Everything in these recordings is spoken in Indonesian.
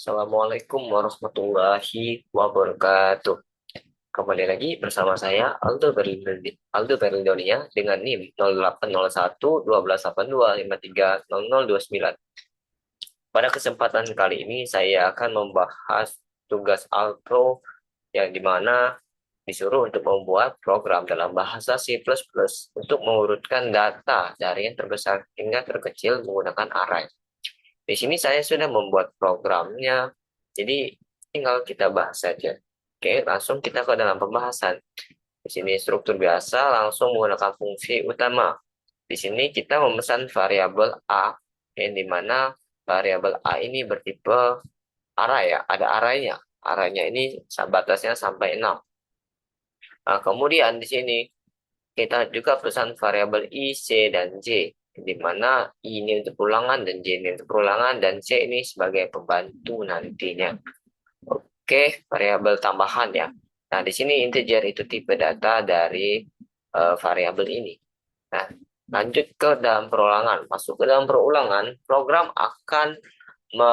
Assalamualaikum warahmatullahi wabarakatuh. Kembali lagi bersama saya Aldo Berlindonia dengan NIM 0801 1282 530029. Pada kesempatan kali ini saya akan membahas tugas Altro yang dimana disuruh untuk membuat program dalam bahasa C++ untuk mengurutkan data dari yang terbesar hingga terkecil menggunakan array. Di sini saya sudah membuat programnya, jadi tinggal kita bahas saja. Oke, langsung kita ke dalam pembahasan. Di sini struktur biasa langsung menggunakan fungsi utama. Di sini kita memesan variabel A, yang dimana variabel A ini bertipe array ya, ada arraynya. Arraynya ini batasnya sampai 6. Nah, kemudian di sini kita juga pesan variabel I, C, dan J, di mana I ini untuk perulangan dan J ini untuk perulangan dan C ini sebagai pembantu nantinya. Oke, variabel tambahan ya. Nah, di sini integer itu tipe data dari variabel ini. Nah, lanjut ke dalam perulangan. Masuk ke dalam perulangan, program akan me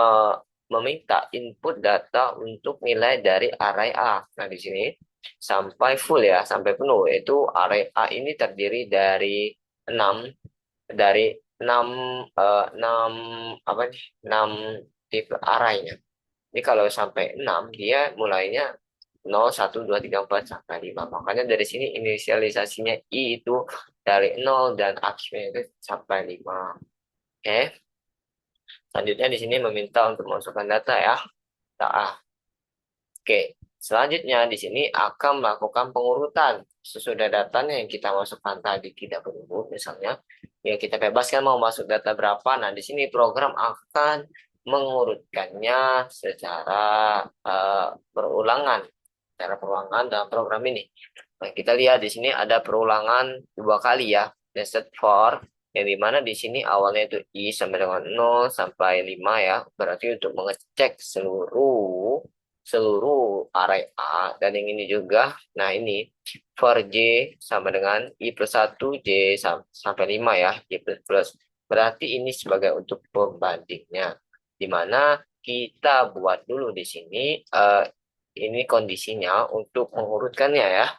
meminta input data untuk nilai dari array A. Nah, di sini sampai full ya, sampai penuh. Itu array A ini terdiri dari 6 dari 6 6 apa nih? 6 tipe arraynya. Ini kalau sampai 6 dia mulainya 0 1 2 3 4 sampai 5. Makanya dari sini inisialisasinya I itu dari 0 dan akhirnya itu sampai 5. Oke. Selanjutnya di sini meminta untuk memasukkan data ya. Data. Oke, selanjutnya di sini akan melakukan pengurutan sesudah datanya yang kita masukkan tadi tidak berubah, misalnya ya kita bebaskan mau masuk data berapa. Nah, di sini program akan mengurutkannya secara perulangan, secara perulangan dalam program ini. Nah, kita lihat di sini ada perulangan dua kali ya, nested for, yang dimana di sini awalnya itu I sampai dengan 0 sampai 5 ya, berarti untuk mengecek seluruh seluruh array A dan yang ini juga. Nah, ini for J sama dengan I plus 1 J sampai 5 ya, J plus plus. Berarti ini sebagai untuk pembandingnya. Di mana kita buat dulu di sini ini kondisinya untuk mengurutkannya ya.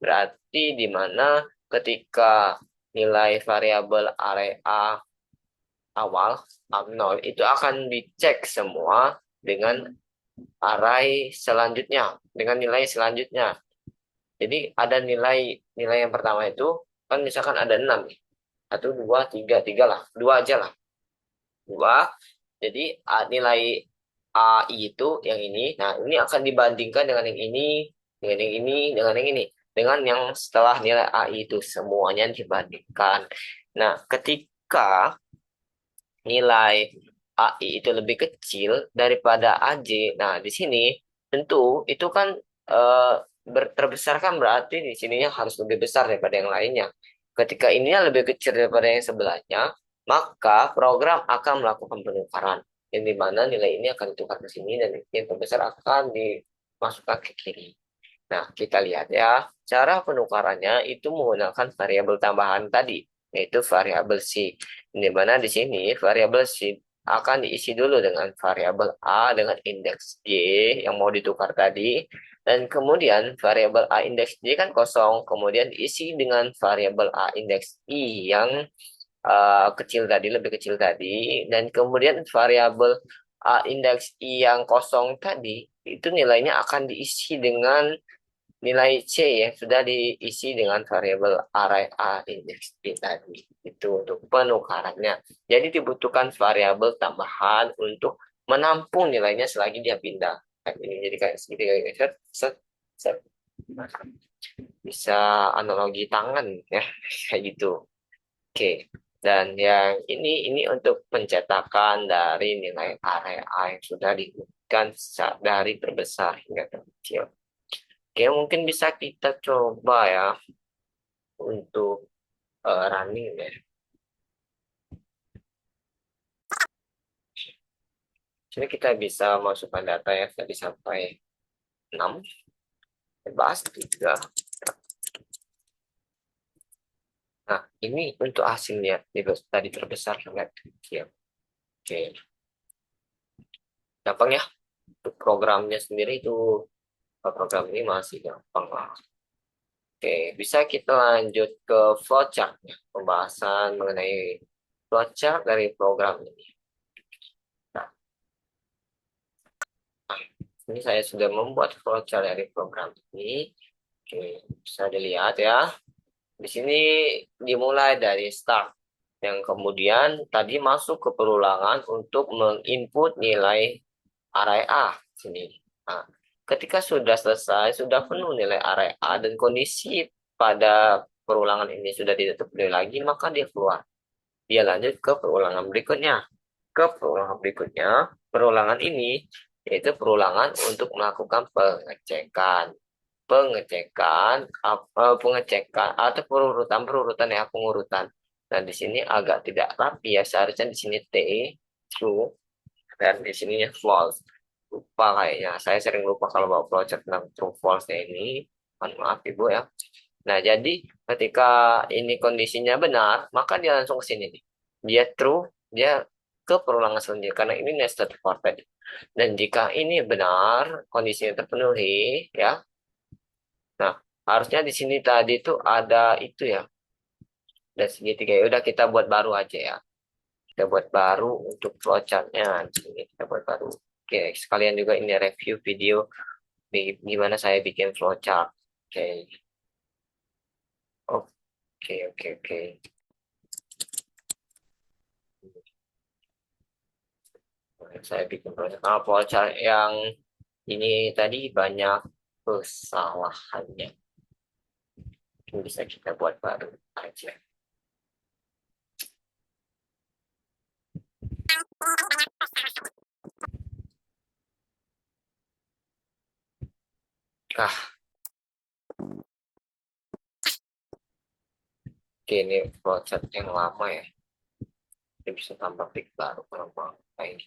Berarti di mana ketika nilai variabel array A awal 0 itu akan dicek semua dengan array selanjutnya dengan nilai selanjutnya. Jadi ada nilai yang pertama itu kan misalkan ada 6 nih. 1 2 3 3 lah. 2 aja lah. 2. Jadi nilai AI itu yang ini. Nah, ini akan dibandingkan dengan yang ini, dengan yang ini, dengan yang ini. Dengan yang setelah nilai AI itu semuanya dibandingkan. Nah, ketika nilai AI itu lebih kecil daripada AJ. Nah, di sini tentu itu kan eh, terbesar kan berarti di sininya harus lebih besar daripada yang lainnya. Ketika ininya lebih kecil daripada yang sebelahnya, maka program akan melakukan penukaran. Yang dimana nilai ini akan ditukar ke sini dan yang terbesar akan dimasukkan ke kiri. Nah, kita lihat ya. Cara penukarannya itu menggunakan variabel tambahan tadi, yaitu variabel C. Di mana di sini variabel C akan diisi dulu dengan variabel A dengan indeks Y yang mau ditukar tadi. Dan kemudian variabel A indeks Y kan kosong, kemudian diisi dengan variabel A indeks I yang kecil tadi, lebih kecil tadi. Dan kemudian variabel A indeks I yang kosong tadi, itu nilainya akan diisi dengan nilai C yang sudah diisi dengan variabel array A indeks I tadi. Itu untuk penukarannya. Jadi dibutuhkan variabel tambahan untuk menampung nilainya selagi dia pindah. Kayak ini jadi kayak segini kayak set, set, set. Bisa analogi tangan ya kayak gitu. Oke. Dan yang ini untuk pencetakan dari nilai array A yang sudah dibutuhkan dari terbesar hingga terkecil. Oke, mungkin bisa kita coba ya untuk running ya. Jadi kita bisa masukkan data ya tadi sampai 6, bebas 3. Nah, ini untuk hasilnya tadi terbesar sampai kecil. Oke, gampang ya. programnya sendiri itu program ini masih gampang lah. Oke, bisa kita lanjut ke flowchart ya, pembahasan mengenai flowchart dari program ini. Nah, ini saya sudah membuat flowchart dari program ini. Oke, bisa dilihat ya. Di sini dimulai dari start, yang kemudian tadi masuk ke perulangan untuk menginput nilai array A sini. Nah, ketika sudah selesai, sudah penuh nilai array A dan kondisi pada perulangan ini sudah tidak terpenuhi lagi, maka dia keluar. Dia lanjut ke perulangan berikutnya. Ke perulangan berikutnya, perulangan ini yaitu perulangan untuk melakukan pengecekan. Pengecekan atau perurutan ya, pengurutan. Nah, di sini agak tidak rapi ya, seharusnya di sini T true dan di sininya false. Lupa kayaknya, saya sering lupa kalau bawa flowchart tentang true false ini. Mohon maaf Ibu ya. Nah, jadi ketika ini kondisinya benar, maka dia langsung ke sini nih. Dia true, dia ke perulangan selanjutnya karena ini nested for tadi. Dan jika ini benar, kondisinya terpenuhi ya. Nah, harusnya di sini tadi tuh ada itu ya. Dan segitiga ya udah kita buat baru aja ya. Kita buat baru untuk flowchartnya. Di sini kita buat baru. Oke, sekalian juga ini review video gimana saya bikin flowchart. Oke. Oke, oke, oke. Saya bikin flowchart yang ini tadi banyak kesalahannya. Mungkin bisa kita buat baru aja. Ah, oke, ini flowchart yang lama ya. Kita bisa tambah pick baru kalau mau kayak ini.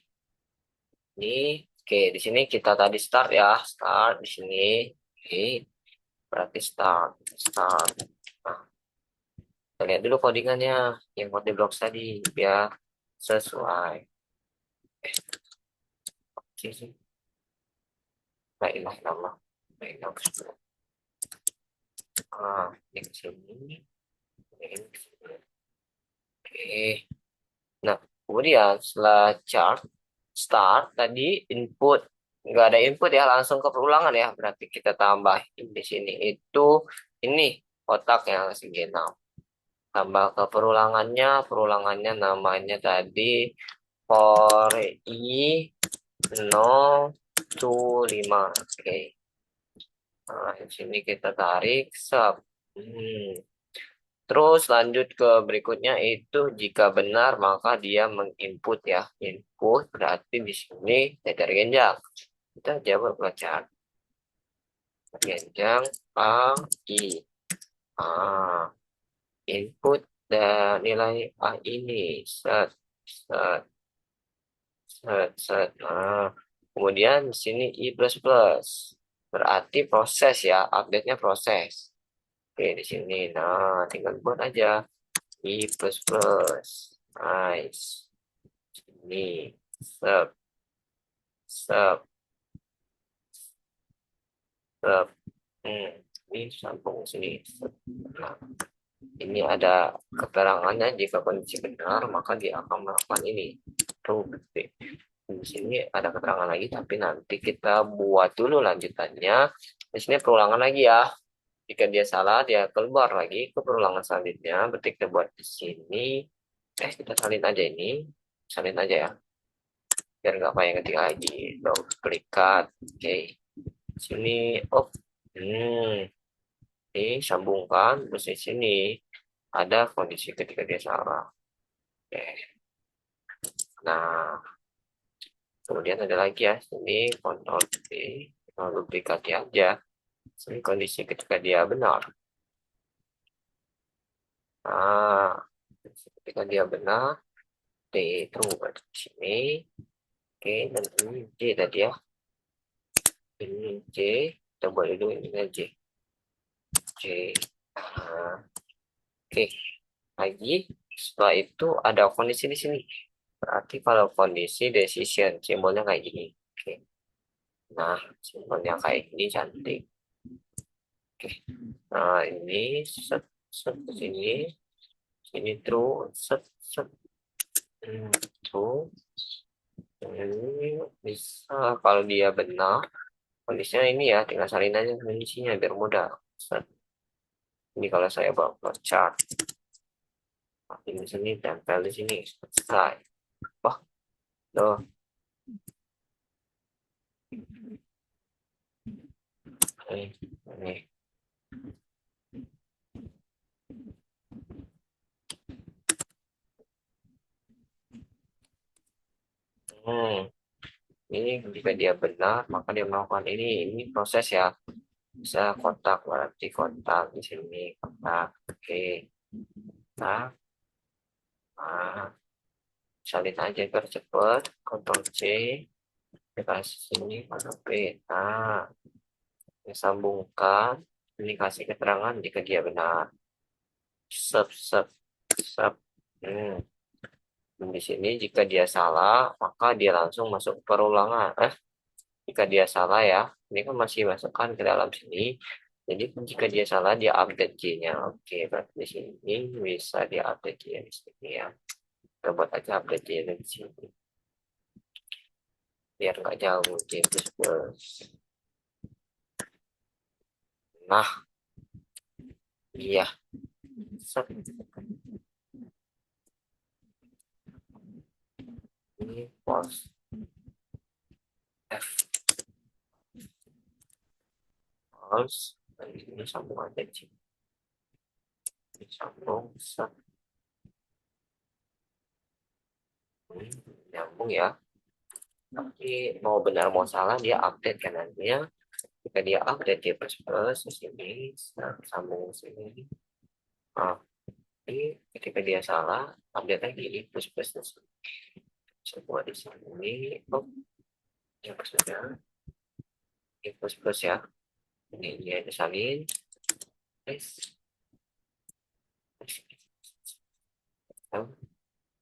Ini, oke, di sini kita tadi start ya, start di sini. Oke, berarti start. Nah, kita lihat dulu codingannya yang code blok tadi biar sesuai. Oke sih. Baiklah nama. Baiklah. Ah, ini ke sini. Ini ke sini. Oke. Nah, kemudian setelah chart start tadi input nggak ada input ya, langsung ke perulangan ya, berarti kita tambahin di sini itu ini kotak yang segini, tambah ke perulangannya namanya tadi for i 0 to 5. Oke. Nah, di sini kita tarik sub. Terus lanjut ke berikutnya itu jika benar maka dia menginput ya. Input berarti di sini dari genjang. Kita jawab bacaan. Genjang A I. Ah, input dan nilai A ini. Set, set, set. Nah, kemudian di sini I plus plus. Berarti proses ya, update-nya proses. Oke, di sini. Nah, tinggal buat aja. I plus plus. Nice. Ini sub sub sub. Ini sambung sini. Nah, ini ada keterangannya jika kondisi benar maka dia akan melakukan ini. Tuh, di sini ada keterangan lagi tapi nanti kita buat dulu lanjutannya. Di sini perulangan lagi ya. Jika dia salah dia keluar lagi ke perulangan selanjutnya. Berarti kita buat di sini. Kita salin aja ini. Salin aja ya. Biar nggak payah ngetik lagi. Duplikat. Oke. Sini. Oh. Ini sambungkan. Terus di sini ada kondisi ketika dia salah. Oke. Nah, kemudian ada lagi ya. Ini kontrol D. Duplikat aja. Ini kondisi ketika dia benar. Nah, ketika dia benar, D itu di sini. Oke, dan ini J tadi ya. Ini J. Kita buat dulu ini J. J. Nah, oke. Lagi, setelah itu ada kondisi di sini. Berarti kalau kondisi decision, simbolnya kayak gini. Oke. Nah, simbolnya kayak gini cantik. Oke. Nah, ini set set ke sini, sini true, set set. True. Ini bisa kalau dia benar. Kondisinya ini ya, tinggal salin aja kondisinya biar mudah. Set. Ini kalau saya bawa chart, di sini tempel di sini selesai. Wah, loh, ini. Hmm, ini jika dia benar, maka dia melakukan ini. Ini proses ya. Bisa kontak, berarti kontak di sini kontak. Oke, nah, nah, salin aja biar cepet. Ctrl C, dikasih sini, Ctrl V. Nah, disambungkan. Ini kasih keterangan jika dia benar. Sub, sub, sub. Hmm. Dan di sini jika dia salah, maka dia langsung masuk perulangan. Jika dia salah ya, ini kan masih masukkan ke dalam sini. Jadi jika dia salah, dia update J-nya. Oke, berarti di sini bisa dia update J di sini ya. Kita buat aja update J di sini. Biar nggak jauh J plus. Nah, iya. Set. Ini pos F. Pos. Dan ini sambung aja J. Ini sambung. Set. Ini nyambung ya. Tapi mau benar mau salah dia update kan nantinya. Jika dia update dia plus plus di sini sambung sini. Nah, ini ketika dia salah update lagi plus plus semua di sini. Oh, ya maksudnya ini plus plus ya. Ini dia disalin. Plus.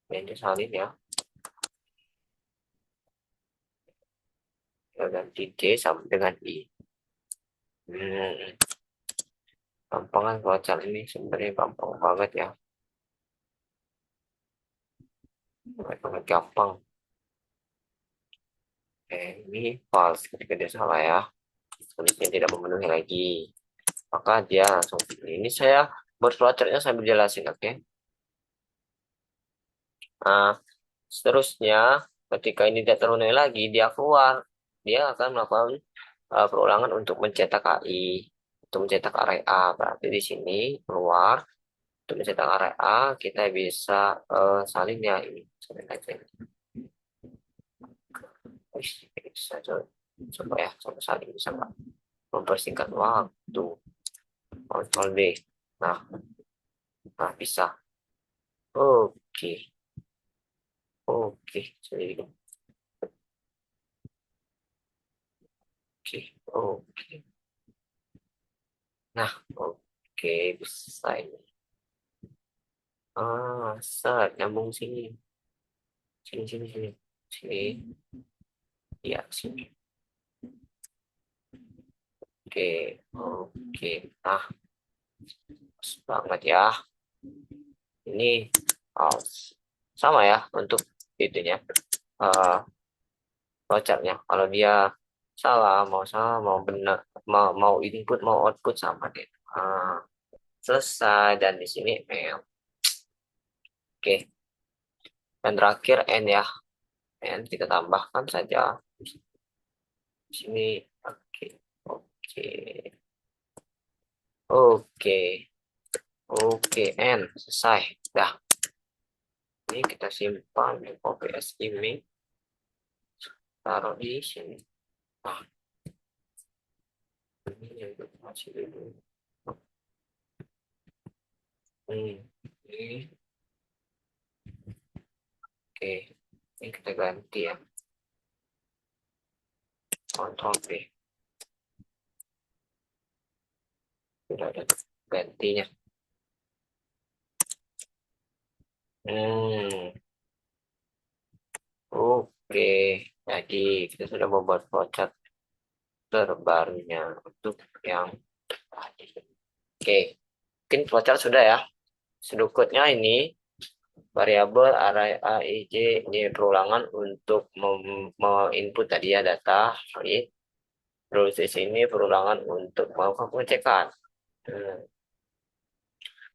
Ini disalin ya. Kita ganti D sama dengan I. Hmm, gampang kan kalau cara ini sebenarnya gampang banget ya. Sangat gampang. Ini false ketika dia salah ya. Kondisinya tidak memenuhi lagi. Maka dia langsung ini saya buat flowchartnya sambil jelasin, oke? Nah, seterusnya ketika ini tidak terpenuhi lagi, dia keluar. Dia akan melakukan perulangan untuk mencetak KI, untuk mencetak array A. Berarti di sini keluar untuk mencetak array A, kita bisa salin ya ini. Salin aja. Bisa coba ya, coba salin bisa nggak? Mempersingkat waktu. Ctrl D. Nah, nah bisa. Oke, oke. Jadi, oke, oke. Nah, oke, bisa ini. Set, nyambung sini. Sini, sini, sini. Sini, ya, sini. Oke, oke. Nah, pas banget ya. Ini oh, sama ya untuk itunya. Uh, Flowchartnya. Kalau dia salah, mau benar, mau input, mau output sama deh. Selesai dan di sini oke. Dan terakhir N ya. N kita tambahkan saja di sini. Oke. Oke. Oke. Oke, N selesai. Dah. Ini kita simpan di OPS image. Taruh di sini. Nah, ini yang masih dulu. Ini. Oke. Ini kita ganti ya. Ctrl V. Sudah ada gantinya. Hmm. Oke. Jadi kita sudah membuat flowchart terbarunya untuk yang oke. Mungkin pelajar sudah ya. Sedikitnya ini variabel array A, I, J ini perulangan untuk input tadi ya data solid. Terus di sini perulangan untuk melakukan pengecekan. Hmm,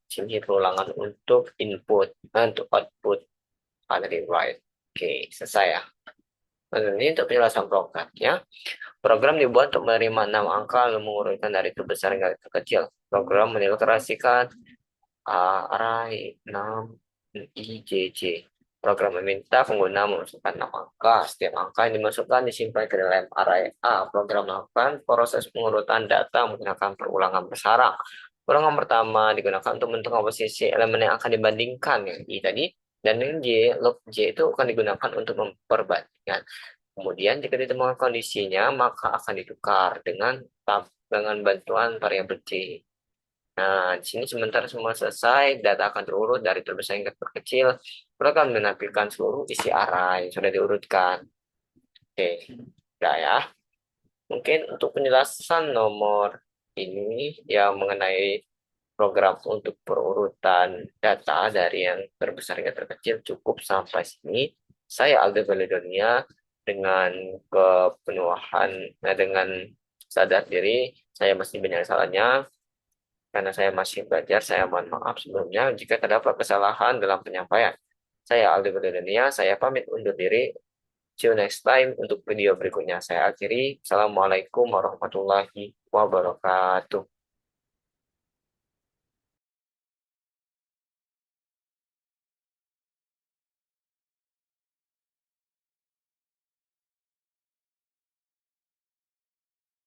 sini perulangan untuk input, untuk output dari write. Oke, selesai ya. Nah, ini untuk penjelasan programnya. Program dibuat untuk menerima 6 angka lalu mengurutkan dari terbesar hingga terkecil. Program menilokrasikan array 6 I, J, J. Program meminta pengguna memasukkan 6 angka. Setiap angka yang dimasukkan disimpan ke dalam array A. Program melakukan proses pengurutan data menggunakan perulangan bersarang. Perulangan pertama digunakan untuk menentukan posisi elemen yang akan dibandingkan, yang I tadi, dan yang J, log J itu akan digunakan untuk memperbandingkan. Kemudian jika ditemukan kondisinya, maka akan ditukar dengan bantuan variabel J. Nah, di sini sementara semua selesai, data akan terurut dari terbesar hingga terkecil. Program menampilkan seluruh isi array sudah diurutkan. Oke, udah ya. Mungkin untuk penjelasan nomor ini yang mengenai program untuk perurutan data dari yang terbesar hingga terkecil cukup sampai sini. Saya Aldo Valedonia dengan kepenuhan, dengan sadar diri, saya masih banyak salahnya. Karena saya masih belajar, saya mohon maaf sebelumnya jika terdapat kesalahan dalam penyampaian. Saya Aldi Berdania, saya pamit undur diri. See you next time untuk video berikutnya. Saya akhiri. Assalamualaikum warahmatullahi wabarakatuh.